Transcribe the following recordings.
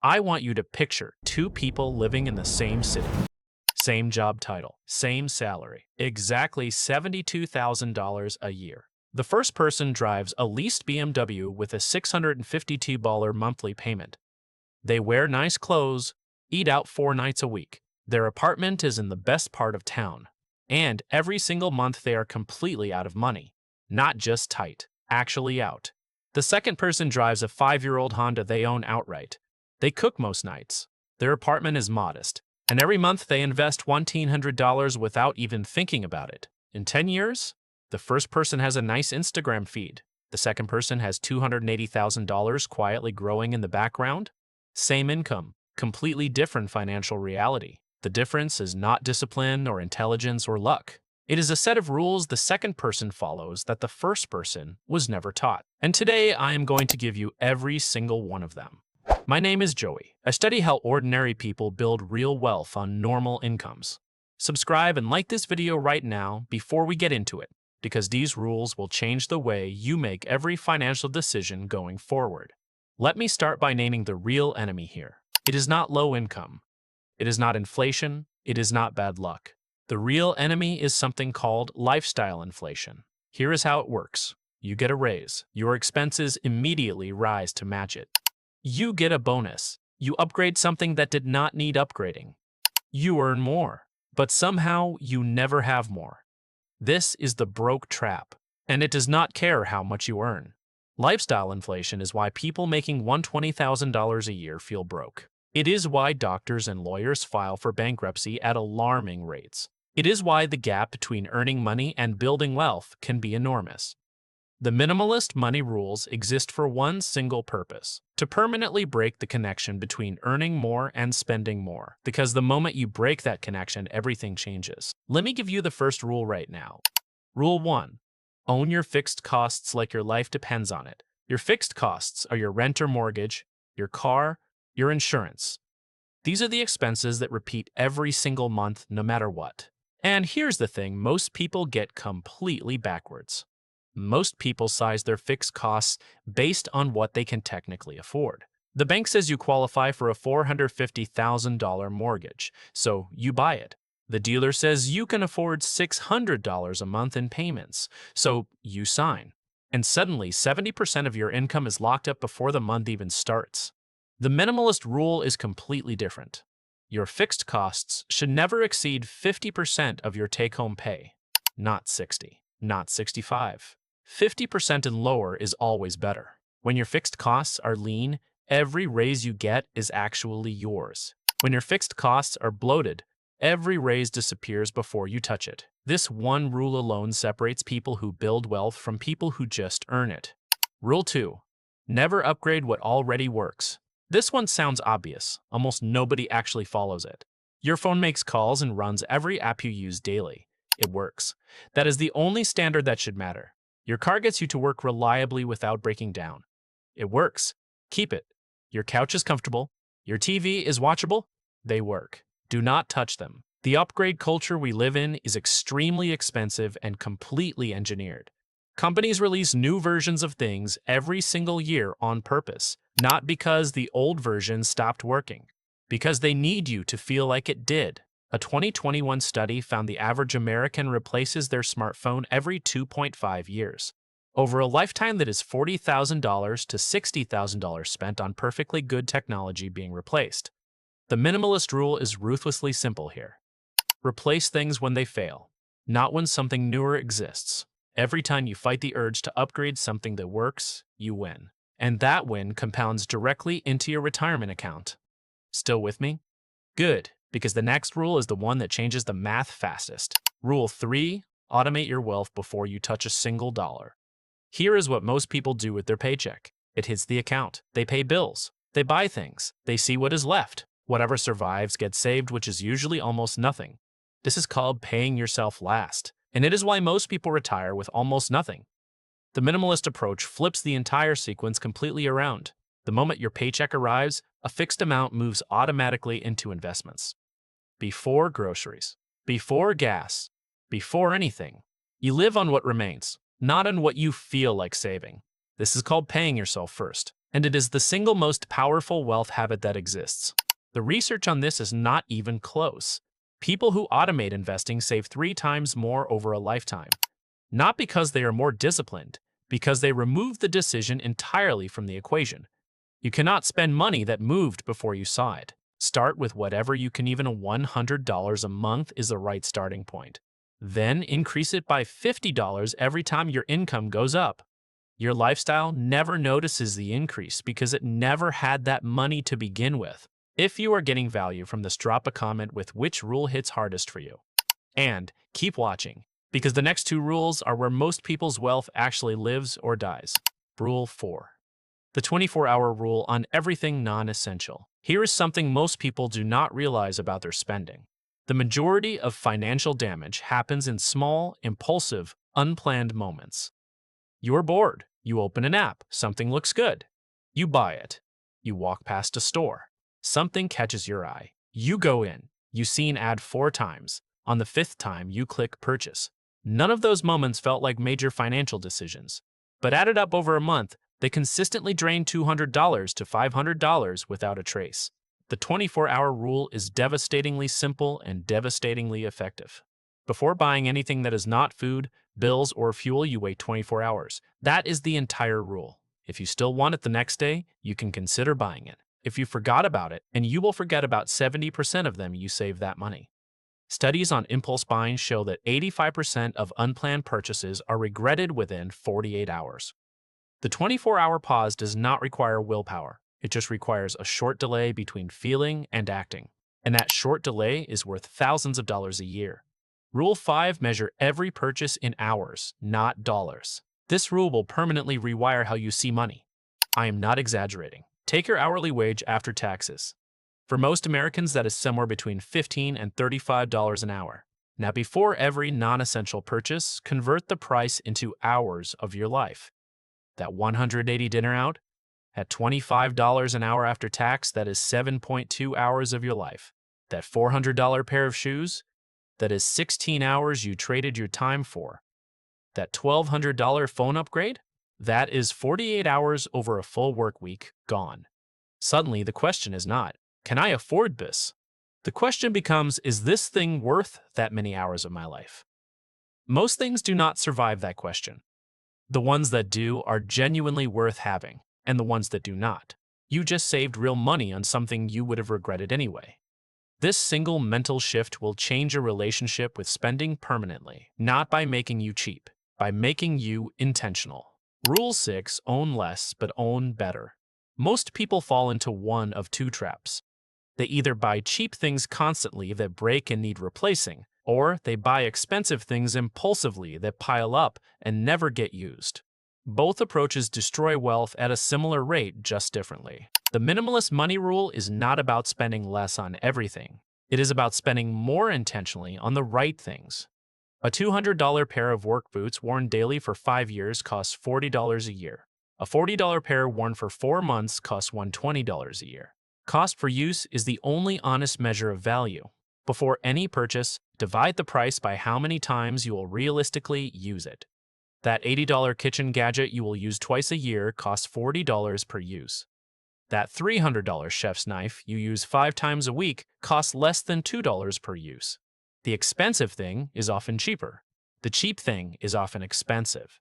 I want you to picture two people living in the same city. Same job title, same salary, exactly $72,000 a year. The first person drives a leased BMW with a $652 monthly payment. They wear nice clothes, eat out 4 nights a week. Their apartment is in the best part of town. And every single month they are completely out of money. Not just tight, actually out. The second person drives a 5-year-old Honda they own outright. They cook most nights. Their apartment is modest. And every month they invest $1,900 without even thinking about it. In 10 years, the first person has a nice Instagram feed. The second person has $280,000 quietly growing in the background. Same income, completely different financial reality. The difference is not discipline or intelligence or luck. It is a set of rules the second person follows that the first person was never taught. And today I am going to give you every single one of them. My name is Joey. I study how ordinary people build real wealth on normal incomes. Subscribe and like this video right now before we get into it, because these rules will change the way you make every financial decision going forward. Let me start by naming the real enemy here. It is not low income. It is not inflation. It is not bad luck. The real enemy is something called lifestyle inflation. Here is how it works. You get a raise. Your expenses immediately rise to match it. You get a bonus. You upgrade something that did not need upgrading. You earn more, but somehow you never have more. This is the broke trap, and it does not care how much you earn. Lifestyle inflation is why people making $120,000 a year feel broke. It is why doctors and lawyers file for bankruptcy at alarming rates. It is why the gap between earning money and building wealth can be enormous. The minimalist money rules exist for one single purpose: to permanently break the connection between earning more and spending more. Because the moment you break that connection, everything changes. Let me give you the first rule right now. Rule 1. Own your fixed costs like your life depends on it. Your fixed costs are your rent or mortgage, your car, your insurance. These are the expenses that repeat every single month, no matter what. And here's the thing most people get completely backwards. Most people size their fixed costs based on what they can technically afford. The bank says you qualify for a $450,000 mortgage, so you buy it. The dealer says you can afford $600 a month in payments, so you sign. And suddenly, 70% of your income is locked up before the month even starts. The minimalist rule is completely different. Your fixed costs should never exceed 50% of your take-home pay. Not 60, not 65. 50% and lower is always better. When your fixed costs are lean, every raise you get is actually yours. When your fixed costs are bloated, every raise disappears before you touch it. This one rule alone separates people who build wealth from people who just earn it. Rule 2. Never upgrade what already works. This one sounds obvious. Almost nobody actually follows it. Your phone makes calls and runs every app you use daily. It works. That is the only standard that should matter. Your car gets you to work reliably without breaking down. It works. Keep it. Your couch is comfortable. Your TV is watchable. They work. Do not touch them. The upgrade culture we live in is extremely expensive and completely engineered. Companies release new versions of things every single year on purpose, not because the old version stopped working, because they need you to feel like it did. A 2021 study found the average American replaces their smartphone every 2.5 years. Over a lifetime, that is $40,000 to $60,000 spent on perfectly good technology being replaced. The minimalist rule is ruthlessly simple here. Replace things when they fail, not when something newer exists. Every time you fight the urge to upgrade something that works, you win. And that win compounds directly into your retirement account. Still with me? Good, because the next rule is the one that changes the math fastest. Rule 3. Automate your wealth before you touch a single dollar. Here is what most people do with their paycheck. It hits the account. They pay bills. They buy things. They see what is left. Whatever survives gets saved, which is usually almost nothing. This is called paying yourself last, and it is why most people retire with almost nothing. The minimalist approach flips the entire sequence completely around. The moment your paycheck arrives, a fixed amount moves automatically into investments. Before groceries, before gas, before anything, you live on what remains, not on what you feel like saving. This is called paying yourself first. and it is the single most powerful wealth habit that exists. The research on this is not even close. People who automate investing save 3 times more over a lifetime. Not because they are more disciplined, because they remove the decision entirely from the equation. You cannot spend money that moved before you saw it. Start with whatever you can. Even $100 a month is the right starting point. Then increase it by $50 every time your income goes up. Your lifestyle never notices the increase because it never had that money to begin with. If you are getting value from this, drop a comment with which rule hits hardest for you. And keep watching, because the next 2 rules are where most people's wealth actually lives or dies. Rule 4. The 24-hour rule on everything non-essential. Here is something most people do not realize about their spending. The majority of financial damage happens in small, impulsive, unplanned moments. You're bored. You open an app. Something looks good. You buy it. You walk past a store. Something catches your eye. You go in. You see an ad 4 times. On the 5th time, you click purchase. None of those moments felt like major financial decisions, but added up over a month, they consistently drain $200 to $500 without a trace. The 24-hour rule is devastatingly simple and devastatingly effective. Before buying anything that is not food, bills, or fuel, you wait 24 hours. That is the entire rule. If you still want it the next day, you can consider buying it. If you forgot about it, and you will forget about 70% of them, you save that money. Studies on impulse buying show that 85% of unplanned purchases are regretted within 48 hours. The 24-hour pause does not require willpower. It just requires a short delay between feeling and acting. And that short delay is worth thousands of dollars a year. Rule 5. Measure every purchase in hours, not dollars. This rule will permanently rewire how you see money. I am not exaggerating. Take your hourly wage after taxes. For most Americans, that is somewhere between $15 and $35 an hour. Now, before every non-essential purchase, convert the price into hours of your life. That 180 dinner out, at $25 an hour after tax, that is 7.2 hours of your life. That $400 pair of shoes, that is 16 hours you traded your time for. That $1,200 phone upgrade, that is 48 hours over a full work week gone. Suddenly, the question is not, can I afford this? The question becomes, is this thing worth that many hours of my life? Most things do not survive that question. The ones that do are genuinely worth having, and the ones that do not, you just saved real money on something you would have regretted anyway. This single mental shift will change your relationship with spending permanently, not by making you cheap, by making you intentional. Rule 6. Own less, but own better. Most people fall into one of 2 traps. They either buy cheap things constantly that break and need replacing, or they buy expensive things impulsively that pile up and never get used. Both approaches destroy wealth at a similar rate, just differently. The minimalist money rule is not about spending less on everything. It is about spending more intentionally on the right things. A $200 pair of work boots worn daily for 5 years costs $40 a year. A $40 pair worn for 4 months costs $120 a year. Cost per use is the only honest measure of value. Before any purchase, divide the price by how many times you will realistically use it. That $80 kitchen gadget you will use twice a year costs $40 per use. That $300 chef's knife you use 5 times a week costs less than $2 per use. The expensive thing is often cheaper. The cheap thing is often expensive.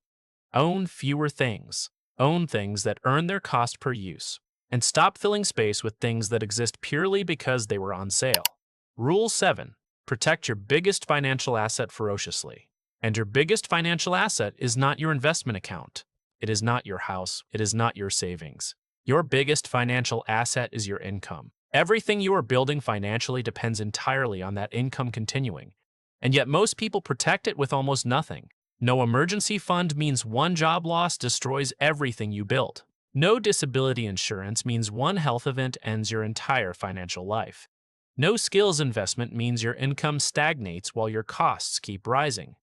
Own fewer things. Own things that earn their cost per use. And stop filling space with things that exist purely because they were on sale. Rule 7. Protect your biggest financial asset ferociously. And your biggest financial asset is not your investment account. It is not your house. It is not your savings. Your biggest financial asset is your income. Everything you are building financially depends entirely on that income continuing. And yet most people protect it with almost nothing. No emergency fund means one job loss destroys everything you built. No disability insurance means one health event ends your entire financial life. No skills investment means your income stagnates while your costs keep rising.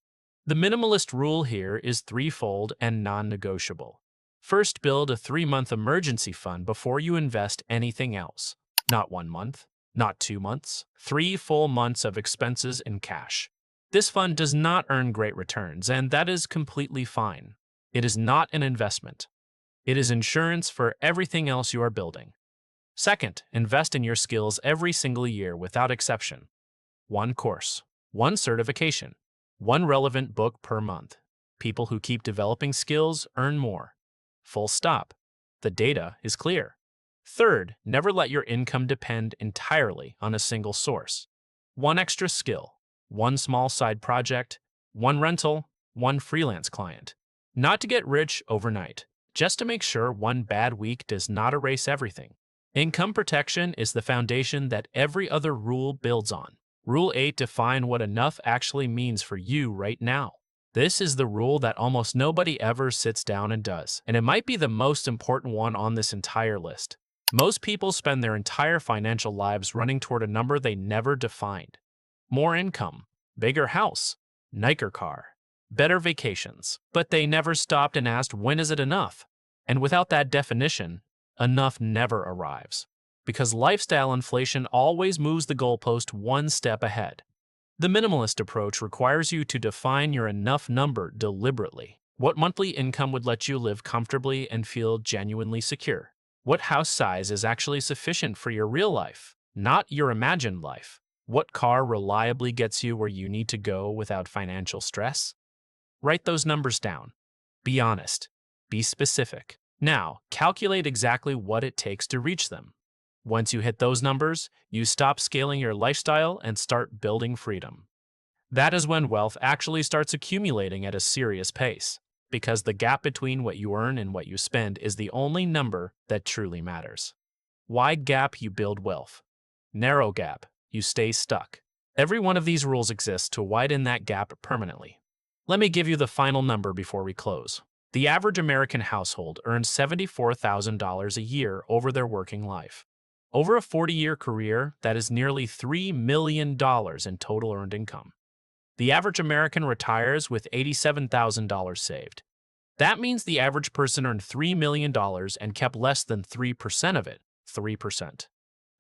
The minimalist rule here is threefold and non-negotiable. First, build a 3-month emergency fund before you invest anything else. Not 1 month, not 2 months, 3 full months of expenses in cash. This fund does not earn great returns, and that is completely fine. It is not an investment. It is insurance for everything else you are building. Second, invest in your skills every single year without exception. One course, one certification, one relevant book per month. People who keep developing skills earn more. Full stop. The data is clear. Third, never let your income depend entirely on a single source. One extra skill, one small side project, one rental, one freelance client. Not to get rich overnight, just to make sure one bad week does not erase everything. Income protection is the foundation that every other rule builds on. Rule 8: define what enough actually means for you right now. This is the rule that almost nobody ever sits down and does, and it might be the most important one on this entire list. Most people spend their entire financial lives running toward a number they never defined. More income, bigger house, nicer car, better vacations. But they never stopped and asked, when is it enough? And without that definition, enough never arrives. Because lifestyle inflation always moves the goalpost one step ahead. The minimalist approach requires you to define your enough number deliberately. What monthly income would let you live comfortably and feel genuinely secure? What house size is actually sufficient for your real life, not your imagined life? What car reliably gets you where you need to go without financial stress? Write those numbers down. Be honest. Be specific. Now, calculate exactly what it takes to reach them. Once you hit those numbers, you stop scaling your lifestyle and start building freedom. That is when wealth actually starts accumulating at a serious pace, because the gap between what you earn and what you spend is the only number that truly matters. Wide gap, you build wealth. Narrow gap, you stay stuck. Every one of these rules exists to widen that gap permanently. Let me give you the final number before we close. The average American household earns $74,000 a year over their working life. Over a 40-year career, that is nearly $3 million in total earned income. The average American retires with $87,000 saved. That means the average person earned $3 million and kept less than 3% of it, 3%.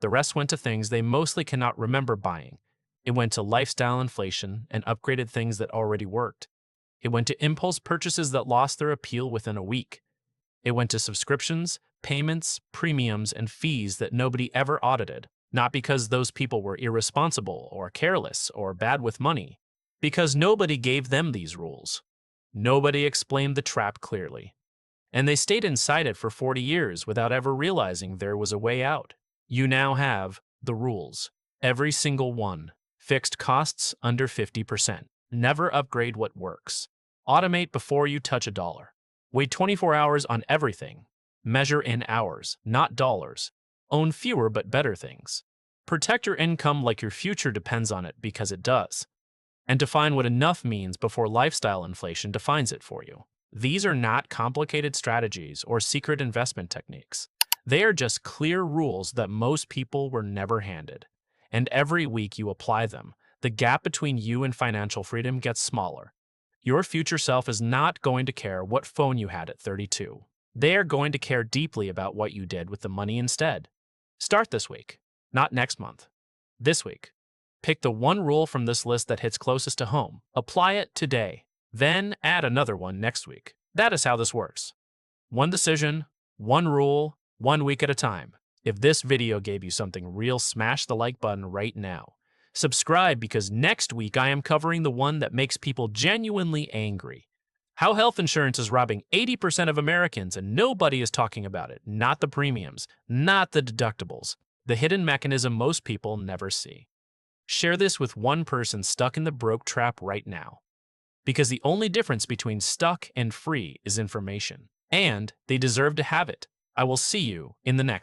The rest went to things they mostly cannot remember buying. It went to lifestyle inflation and upgraded things that already worked. It went to impulse purchases that lost their appeal within a week. It went to subscriptions, payments, premiums, and fees that nobody ever audited, not because those people were irresponsible or careless or bad with money, because nobody gave them these rules. Nobody explained the trap clearly. And they stayed inside it for 40 years without ever realizing there was a way out. You now have the rules. Every single one. Fixed costs under 50%. Never upgrade what works. Automate before you touch a dollar. Wait 24 hours on everything. Measure in hours, not dollars. Own fewer but better things. Protect your income like your future depends on it, because it does. And define what enough means before lifestyle inflation defines it for you. These are not complicated strategies or secret investment techniques. They are just clear rules that most people were never handed. And every week you apply them, the gap between you and financial freedom gets smaller. Your future self is not going to care what phone you had at 32. They are going to care deeply about what you did with the money instead. Start this week, not next month. This week. Pick the one rule from this list that hits closest to home. Apply it today. Then add another one next week. That is how this works. One decision, one rule, 1 week at a time. If this video gave you something real, smash the like button right now. Subscribe, because next week I am covering the one that makes people genuinely angry. How health insurance is robbing 80% of Americans and nobody is talking about it. Not the premiums, not the deductibles. The hidden mechanism most people never see. Share this with one person stuck in the broke trap right now. Because the only difference between stuck and free is information. And they deserve to have it. I will see you in the next